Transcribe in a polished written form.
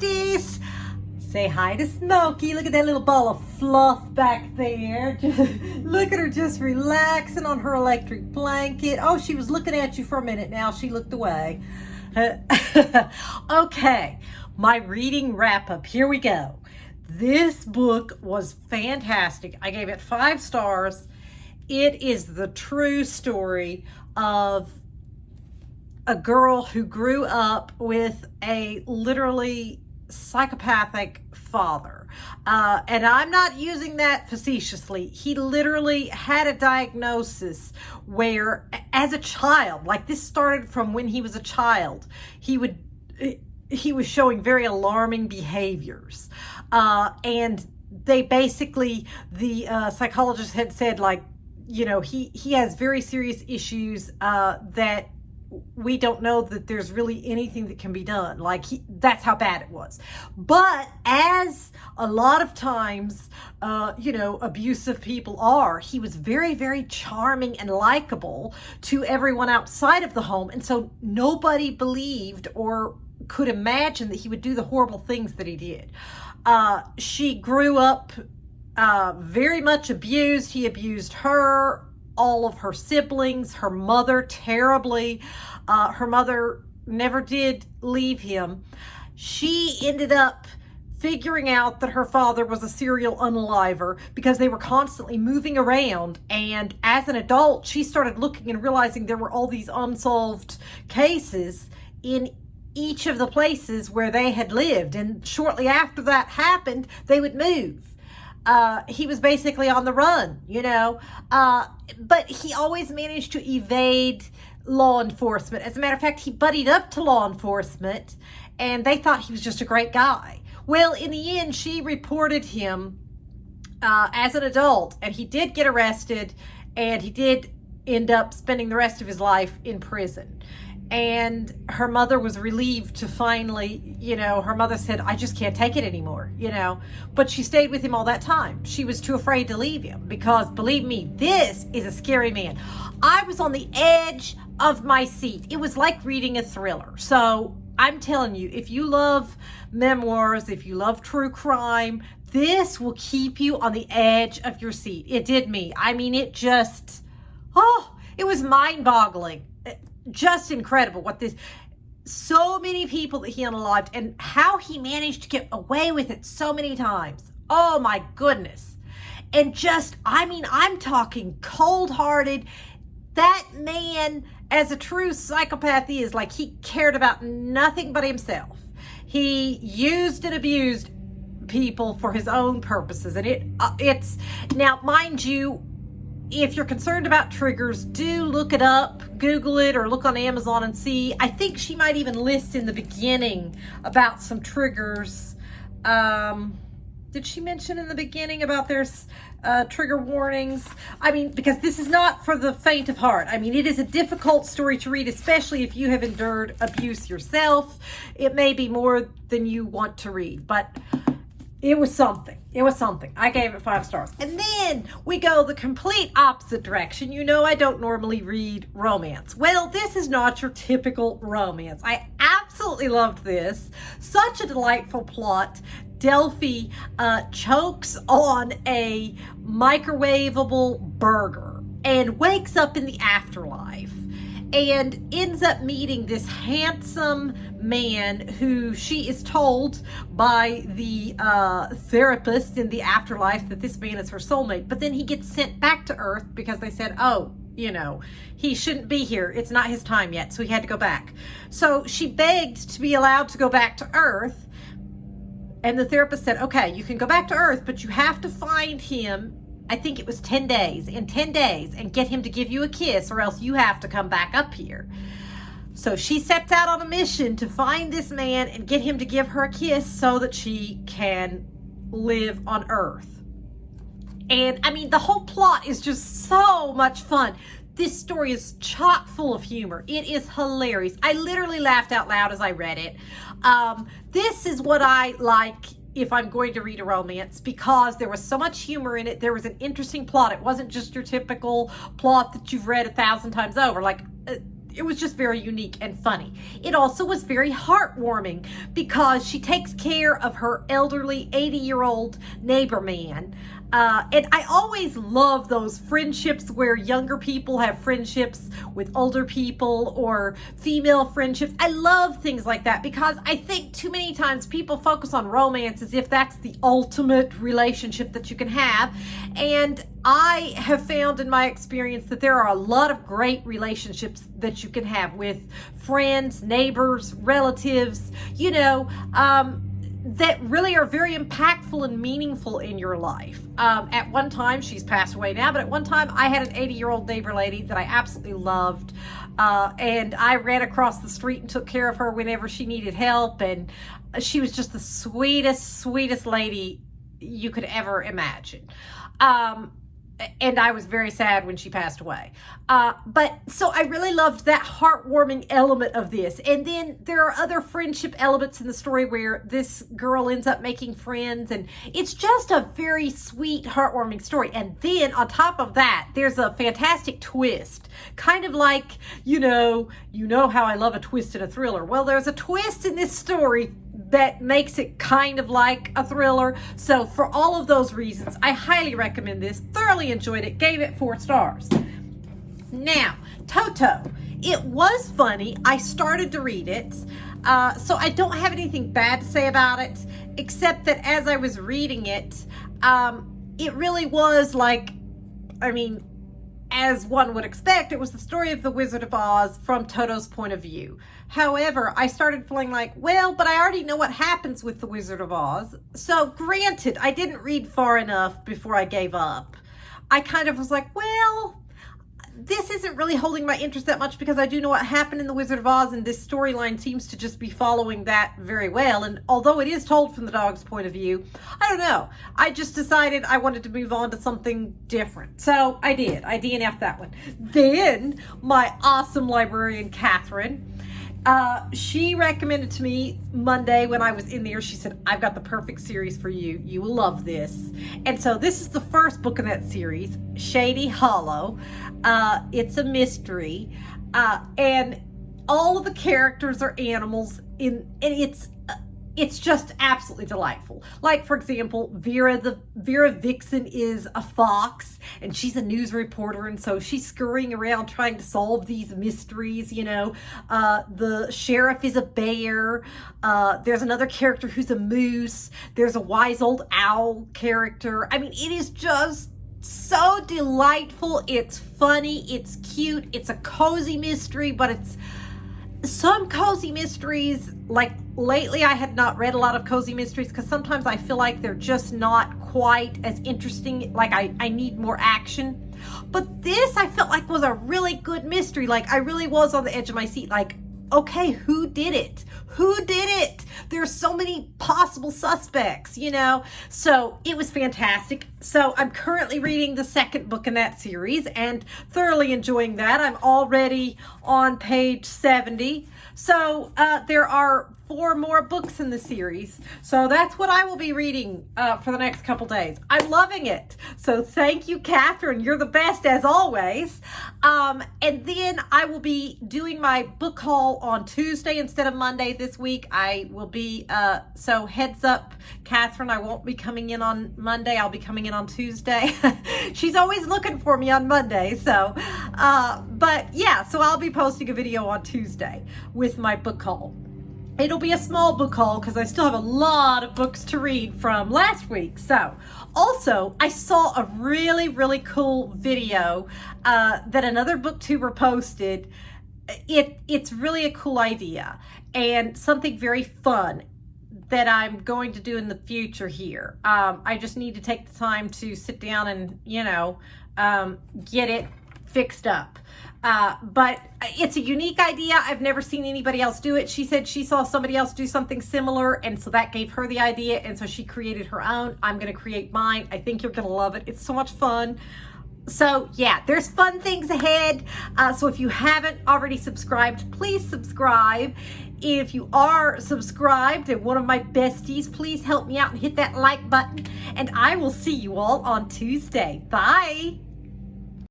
besties. Say hi to Smokey. Look at that little ball of fluff back there. Look at her just relaxing on her electric blanket. Oh, she was looking at you for a minute. Now she looked away. Okay, my reading wrap-up. Here we go. This book was fantastic. I gave it 5 stars. It is the true story of a girl who grew up with a literally psychopathic father. And I'm not using that facetiously. He literally had a diagnosis where, as a child, like this started from when he was a child, he was showing very alarming behaviors. And they basically, the psychologist had said, like, you know, he has very serious issues that we don't know that there's really anything that can be done. Like, that's how bad it was. But as a lot of times, you know, abusive people are, he was very, very charming and likable to everyone outside of the home. And so nobody believed or could imagine that he would do the horrible things that he did. She grew up very much abused. He abused her, all of her siblings, her mother terribly. Her mother never did leave him. She ended up figuring out that her father was a serial unaliver because they were constantly moving around. And as an adult, she started looking and realizing there were all these unsolved cases in each of the places where they had lived. And shortly after that happened, they would move. He was basically on the run, you know, but he always managed to evade law enforcement. As a matter of fact, he buddied up to law enforcement and they thought he was just a great guy. Well, in the end, she reported him as an adult, and he did get arrested, and he did end up spending the rest of his life in prison. And her mother was relieved to finally, you know, her mother said, I just can't take it anymore, you know. But she stayed with him all that time. She was too afraid to leave him because, believe me, this is a scary man. I was on the edge of my seat. It was like reading a thriller. So I'm telling you, if you love memoirs, if you love true crime, this will keep you on the edge of your seat. It did me. I mean, it just, it was mind-boggling. Just incredible what this, so many people that he unalived and how he managed to get away with it so many times. Oh my goodness. And just, I mean, I'm talking cold-hearted. That man, as a true psychopath is, like, he cared about nothing but himself. He used and abused people for his own purposes. And it's, now mind you, if you're concerned about triggers, do look it up, Google it, or look on Amazon and see. I think she might even list in the beginning about some triggers. Did she mention in the beginning about there's trigger warnings? I mean, because this is not for the faint of heart. I mean, it is a difficult story to read, especially if you have endured abuse yourself. It may be more than you want to read, but it was something. It was something. I gave it 5 stars. And then we go the complete opposite direction. You know, I don't normally read romance. Well, this is not your typical romance. I absolutely loved this. Such a delightful plot. Delphi chokes on a microwavable burger and wakes up in the afterlife and ends up meeting this handsome man who she is told by the therapist in the afterlife that this man is her soulmate. But then he gets sent back to Earth because they said, oh, you know, he shouldn't be here. It's not his time yet. So he had to go back. So she begged to be allowed to go back to Earth. And the therapist said, okay, you can go back to Earth, but you have to find him. I think it was 10 days, in 10 days, and get him to give you a kiss, or else you have to come back up here. So she sets out on a mission to find this man and get him to give her a kiss so that she can live on Earth. And I mean, the whole plot is just so much fun. This story is chock full of humor. It is hilarious. I literally laughed out loud as I read it. This is what I like if I'm going to read a romance, because there was so much humor in it. There was an interesting plot. It wasn't just your typical plot that you've read 1,000 times over. Like, it was just very unique and funny. It also was very heartwarming because she takes care of her elderly 80-year-old neighbor man. And I always love those friendships where younger people have friendships with older people, or female friendships. I love things like that because I think too many times people focus on romance as if that's the ultimate relationship that you can have. And I have found in my experience that there are a lot of great relationships that you can have with friends, neighbors, relatives, that really are very impactful and meaningful in your life. At one time, she's passed away now, but at one time I had an 80-year-old neighbor lady that I absolutely loved. And I ran across the street and took care of her whenever she needed help. And she was just the sweetest, sweetest lady you could ever imagine. And I was very sad when she passed away. But so I really loved that heartwarming element of this. And then there are other friendship elements in the story where this girl ends up making friends. And it's just a very sweet, heartwarming story. And then on top of that, there's a fantastic twist. Kind of like, you know how I love a twist in a thriller. Well, there's a twist in this story that makes it kind of like a thriller. So for all of those reasons, I highly recommend this. Thoroughly enjoyed it. Gave it 4 stars. Now, Toto. It was funny. I started to read it. So I don't have anything bad to say about it, except that as I was reading it, it really was as one would expect, it was the story of the Wizard of Oz from Toto's point of view. However, I started feeling like, well, but I already know what happens with the Wizard of Oz. So granted, I didn't read far enough before I gave up. I kind of was like, well, this isn't really holding my interest that much because I do know what happened in the Wizard of Oz, and this storyline seems to just be following that very well. And although it is told from the dog's point of view, I don't know. I just decided I wanted to move on to something different. So I did. I DNF'd that one. Then my awesome librarian, Catherine, she recommended to me Monday when I was in there, she said, I've got the perfect series for you. You will love this. And so this is the first book in that series, Shady Hollow. It's a mystery. And all of the characters are animals and it's just absolutely delightful. Like, for example, Vera Vixen is a fox, and she's a news reporter, and so she's scurrying around trying to solve these mysteries, The sheriff is a bear. There's another character who's a moose. There's a wise old owl character. I mean, it is just so delightful. It's funny. It's cute. It's a cozy mystery, but it's some cozy mysteries, like lately I had not read a lot of cozy mysteries because sometimes I feel like they're just not quite as interesting. Like I need more action. But this I felt like was a really good mystery. Like I really was on the edge of my seat. Like, okay, who did it? Who did it? There's so many possible suspects, So it was fantastic. So I'm currently reading the second book in that series and thoroughly enjoying that. I'm already on page 70. So there are 4 more books in the series. So that's what I will be reading for the next couple days. I'm loving it. So thank you, Catherine. You're the best as always. And then I will be doing my book haul on Tuesday instead of Monday this week. I will be, so heads up, Catherine, I won't be coming in on Monday. I'll be coming in on Tuesday. She's always looking for me on Monday. So, but yeah, so I'll be posting a video on Tuesday with my book haul. It'll be a small book haul because I still have a lot of books to read from last week. So also I saw a really, really cool video that another booktuber posted. It's really a cool idea and something very fun that I'm going to do in the future here. I just need to take the time to sit down and, get it fixed up. But it's a unique idea. I've never seen anybody else do it. She said she saw somebody else do something similar, and so that gave her the idea, and so she created her own. I'm going to create mine. I think you're going to love it. It's so much fun. So yeah, there's fun things ahead. So if you haven't already subscribed, please subscribe. If you are subscribed and one of my besties, please help me out and hit that like button. And I will see you all on Tuesday. Bye.